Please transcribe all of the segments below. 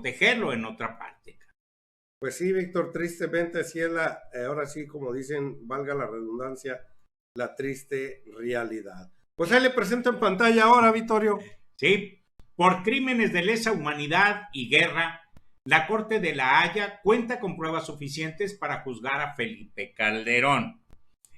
protegerlo en otra parte. Pues sí, Víctor, tristemente así es ahora sí, como dicen, valga la redundancia, la triste realidad. Pues ahí le presento en pantalla ahora, Vittorio. Sí, por crímenes de lesa humanidad y guerra, la Corte de La Haya cuenta con pruebas suficientes para juzgar a Felipe Calderón.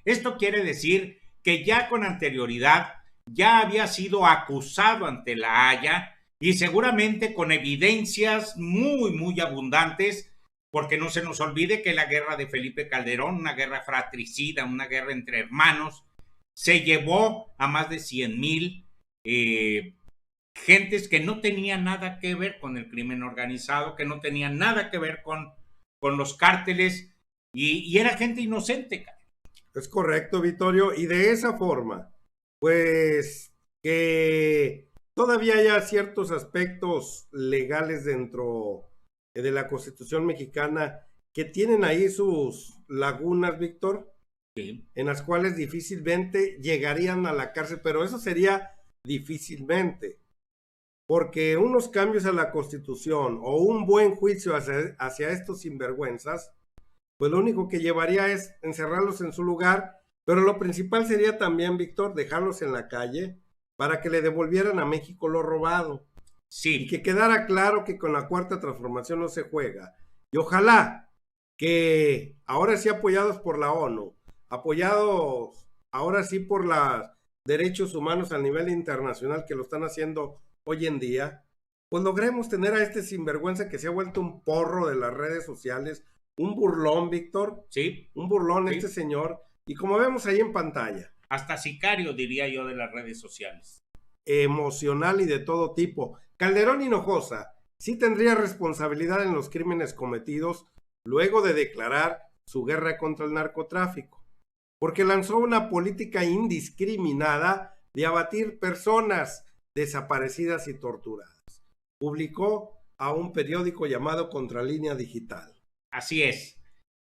Esto quiere decir que ya con anterioridad ya había sido acusado ante La Haya y seguramente con evidencias muy abundantes, porque no se nos olvide que la guerra de Felipe Calderón, una guerra fratricida, una guerra entre hermanos, se llevó a más de 100,000 gentes que no tenían nada que ver con el crimen organizado, que no tenían nada que ver con los cárteles y era gente inocente. Es correcto, Vittorio, y de esa forma, pues que todavía haya ciertos aspectos legales dentro de la Constitución mexicana que tienen ahí sus lagunas, Víctor, Sí. En las cuales difícilmente llegarían a la cárcel, pero eso sería difícilmente, porque unos cambios a la Constitución o un buen juicio hacia estos sinvergüenzas, pues lo único que llevaría es encerrarlos en su lugar, pero lo principal sería también, Víctor, dejarlos en la calle para que le devolvieran a México lo robado. Sí. Y que quedara claro que con la cuarta transformación no se juega. Y ojalá que ahora sí apoyados por la ONU, apoyados ahora sí por los derechos humanos a nivel internacional que lo están haciendo hoy en día, pues logremos tener a este sinvergüenza que se ha vuelto un porro de las redes sociales, un burlón, Víctor. Sí. Un burlón Sí. este señor. Y como vemos ahí en pantalla. Hasta sicario, diría yo, de las redes sociales. Emocional y de todo tipo. Calderón Hinojosa sí tendría responsabilidad en los crímenes cometidos luego de declarar su guerra contra el narcotráfico, porque lanzó una política indiscriminada de abatir personas desaparecidas y torturadas. Publicó a un periódico llamado Contralínea Digital. Así es.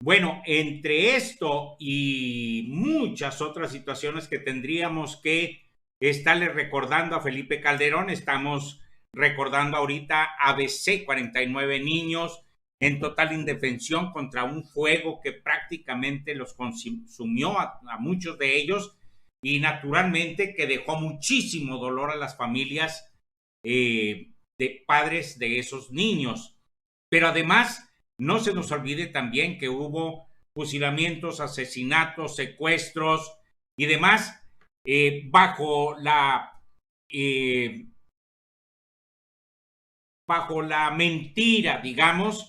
Bueno, entre esto y muchas otras situaciones que tendríamos que estarle recordando a Felipe Calderón, estamos recordando ahorita ABC, 49 niños en total indefensión contra un fuego que prácticamente los consumió a muchos de ellos y naturalmente que dejó muchísimo dolor a las familias de padres de esos niños. Pero además, no se nos olvide también que hubo fusilamientos, asesinatos, secuestros y demás bajo la mentira, digamos,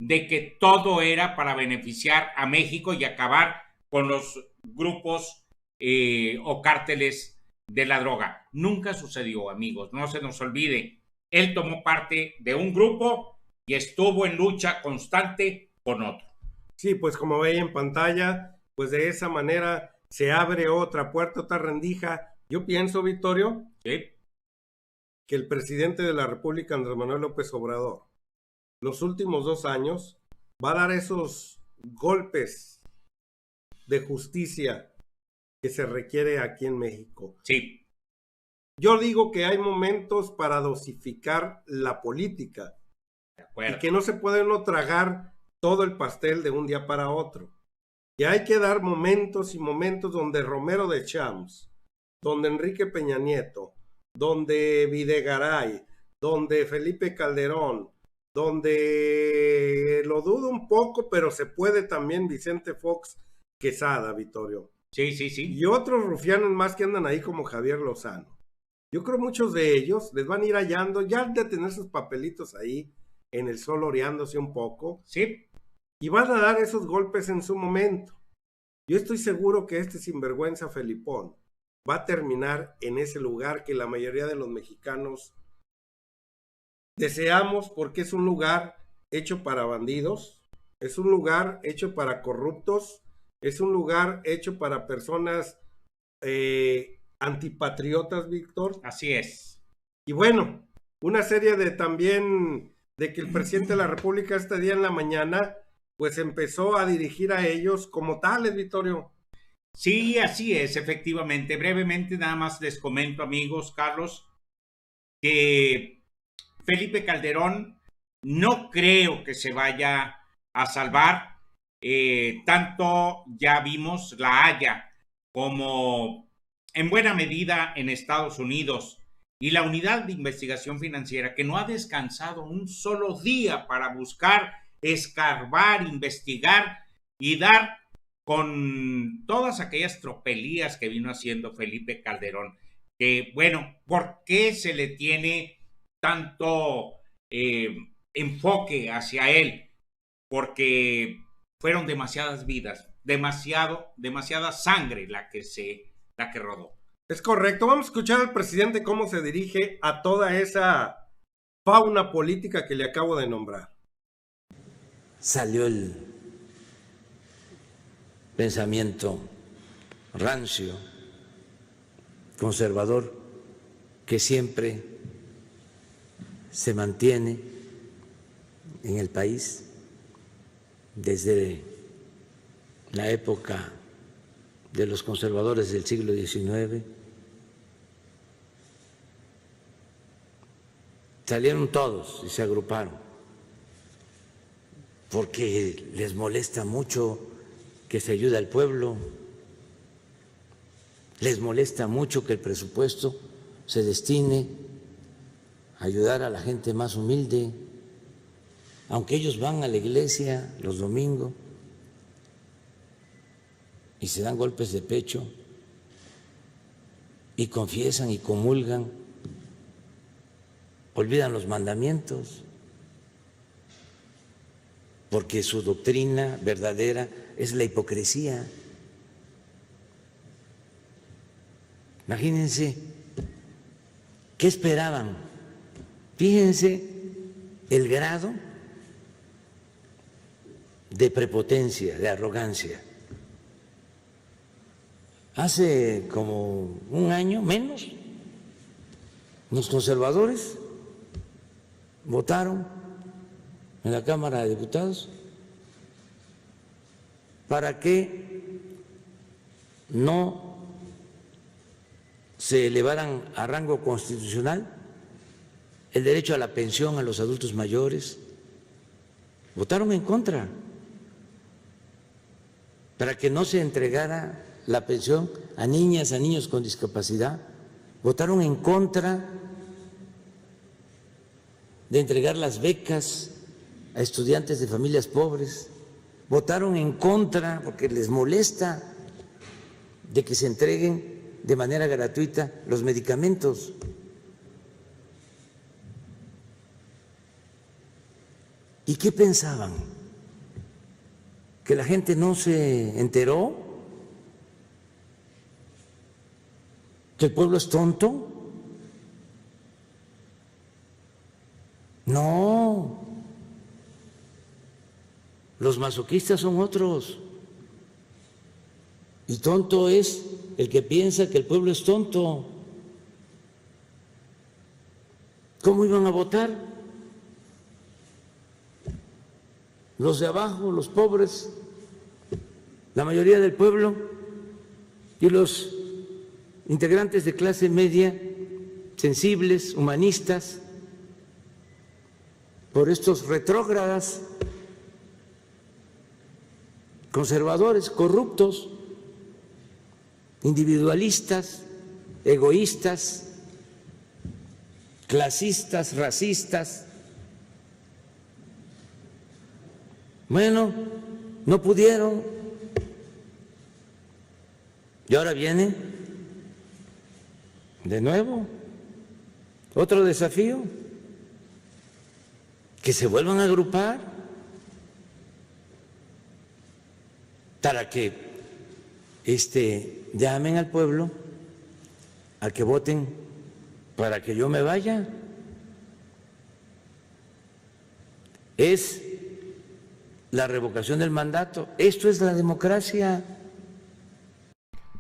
de que todo era para beneficiar a México y acabar con los grupos o cárteles de la droga. Nunca sucedió, amigos, no se nos olvide. Él tomó parte de un grupo y estuvo en lucha constante con otro. Sí, pues como veis en pantalla, pues de esa manera se abre otra puerta, otra rendija. Yo pienso, Vittorio, ¿Sí? que el presidente de la República, Andrés Manuel López Obrador, los últimos 2 años va a dar esos golpes de justicia que se requiere aquí en México. Sí. Yo digo que hay momentos para dosificar la política y que no se puede uno tragar todo el pastel de un día para otro. Y hay que dar momentos y momentos donde Romero de Champs, donde Enrique Peña Nieto, donde Videgaray, donde Felipe Calderón, donde lo dudo un poco, pero se puede también Vicente Fox Quesada, Vittorio. Sí, sí, sí. Y otros rufianos más que andan ahí como Javier Lozano. Yo creo muchos de ellos les van a ir hallando, ya de tener sus papelitos ahí en el sol oreándose un poco. Sí. Y van a dar esos golpes en su momento. Yo estoy seguro que este sinvergüenza Felipón va a terminar en ese lugar que la mayoría de los mexicanos deseamos, porque es un lugar hecho para bandidos, es un lugar hecho para corruptos, es un lugar hecho para personas antipatriotas, Víctor. Así es. Y bueno, una serie de también de que el presidente de la República este día en la mañana pues empezó a dirigir a ellos como tales, Vittorio. Sí, así es, efectivamente. Brevemente nada más les comento, amigos, Carlos, que Felipe Calderón no creo que se vaya a salvar. Tanto ya vimos La Haya como en buena medida en Estados Unidos y la unidad de investigación financiera, que no ha descansado un solo día para buscar, escarbar, investigar y dar con todas aquellas tropelías que vino haciendo Felipe Calderón. Que bueno, ¿por qué se le tiene tanto enfoque hacia él? Porque fueron demasiadas vidas, demasiada sangre la que rodó. Es correcto. Vamos a escuchar al presidente cómo se dirige a toda esa fauna política que le acabo de nombrar. Salió el pensamiento rancio, conservador, que siempre se mantiene en el país desde la época de los conservadores del siglo XIX. Salieron todos y se agruparon porque les molesta mucho que se ayude al pueblo, les molesta mucho que el presupuesto se destine a ayudar a la gente más humilde, aunque ellos van a la iglesia los domingos y se dan golpes de pecho y confiesan y comulgan, olvidan los mandamientos, porque su doctrina verdadera es la hipocresía. Imagínense, ¿qué esperaban? Fíjense el grado de prepotencia, de arrogancia. Hace como un año menos, los conservadores votaron en la Cámara de Diputados para que no se elevaran a rango constitucional el derecho a la pensión a los adultos mayores. Votaron en contra para que no se entregara la pensión a niñas, a niños con discapacidad. Votaron en contra de entregar las becas a estudiantes de familias pobres. Votaron en contra porque les molesta de que se entreguen de manera gratuita los medicamentos. ¿Y qué pensaban? ¿Que la gente no se enteró? ¿Que el pueblo es tonto? No, los masoquistas son otros. Y tonto es el que piensa que el pueblo es tonto. ¿Cómo iban a votar? Los de abajo, los pobres, la mayoría del pueblo y los integrantes de clase media, sensibles, humanistas, por estos retrógradas, conservadores, corruptos, individualistas, egoístas, clasistas, racistas. Bueno, no pudieron. Y ahora viene de nuevo otro desafío, que se vuelvan a agrupar para que llamen al pueblo a que voten para que yo me vaya. Es la revocación del mandato. Esto es la democracia.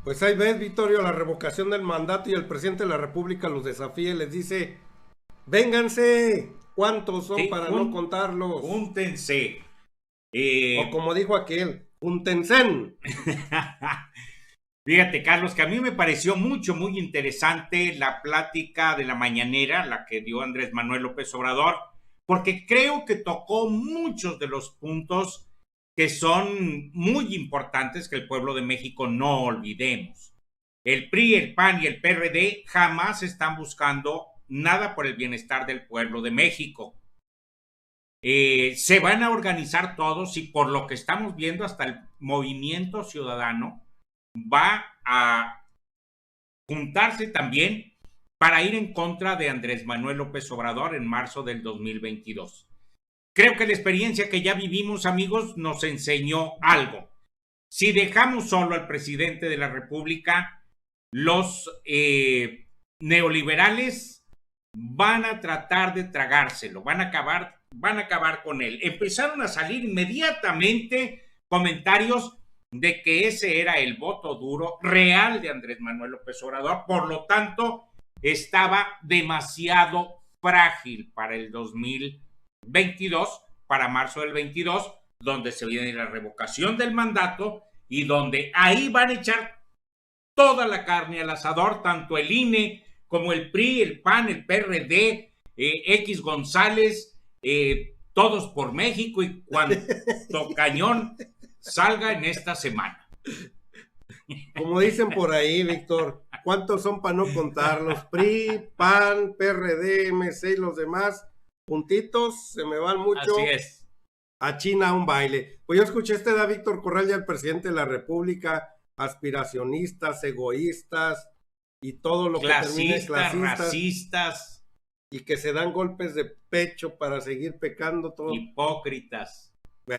Pues ahí ves, Vittorio, la revocación del mandato, y el presidente de la República los desafía y les dice: vénganse, ¿cuántos son para no contarlos? Júntense. O como dijo aquel, júntense. Fíjate, Carlos, que a mí me pareció muy interesante la plática de la mañanera, la que dio Andrés Manuel López Obrador, porque creo que tocó muchos de los puntos que son muy importantes que el pueblo de México no olvidemos. El PRI, el PAN y el PRD jamás están buscando nada por el bienestar del pueblo de México. Se van a organizar todos y por lo que estamos viendo hasta el Movimiento Ciudadano va a juntarse también para ir en contra de Andrés Manuel López Obrador en marzo del 2022. Creo que la experiencia que ya vivimos, amigos, nos enseñó algo. Si dejamos solo al presidente de la República, los neoliberales van a tratar de tragárselo, van a acabar con él. Empezaron a salir inmediatamente comentarios de que ese era el voto duro real de Andrés Manuel López Obrador, por lo tanto, estaba demasiado frágil para el 2022, para marzo del 22, donde se viene la revocación del mandato y donde ahí van a echar toda la carne al asador, tanto el INE como el PRI, el PAN, el PRD, X González, todos por México y cuanto cañón salga en esta semana. Como dicen por ahí, Víctor, ¿cuántos son para no contarlos? PRI, PAN, PRD, MC y los demás, puntitos, se me van mucho. Así es. A China un baile. Pues yo escuché da Víctor Corral ya el presidente de la República, aspiracionistas, egoístas y todo lo que termine clasistas, racistas y que se dan golpes de pecho para seguir pecando, todo. Hipócritas.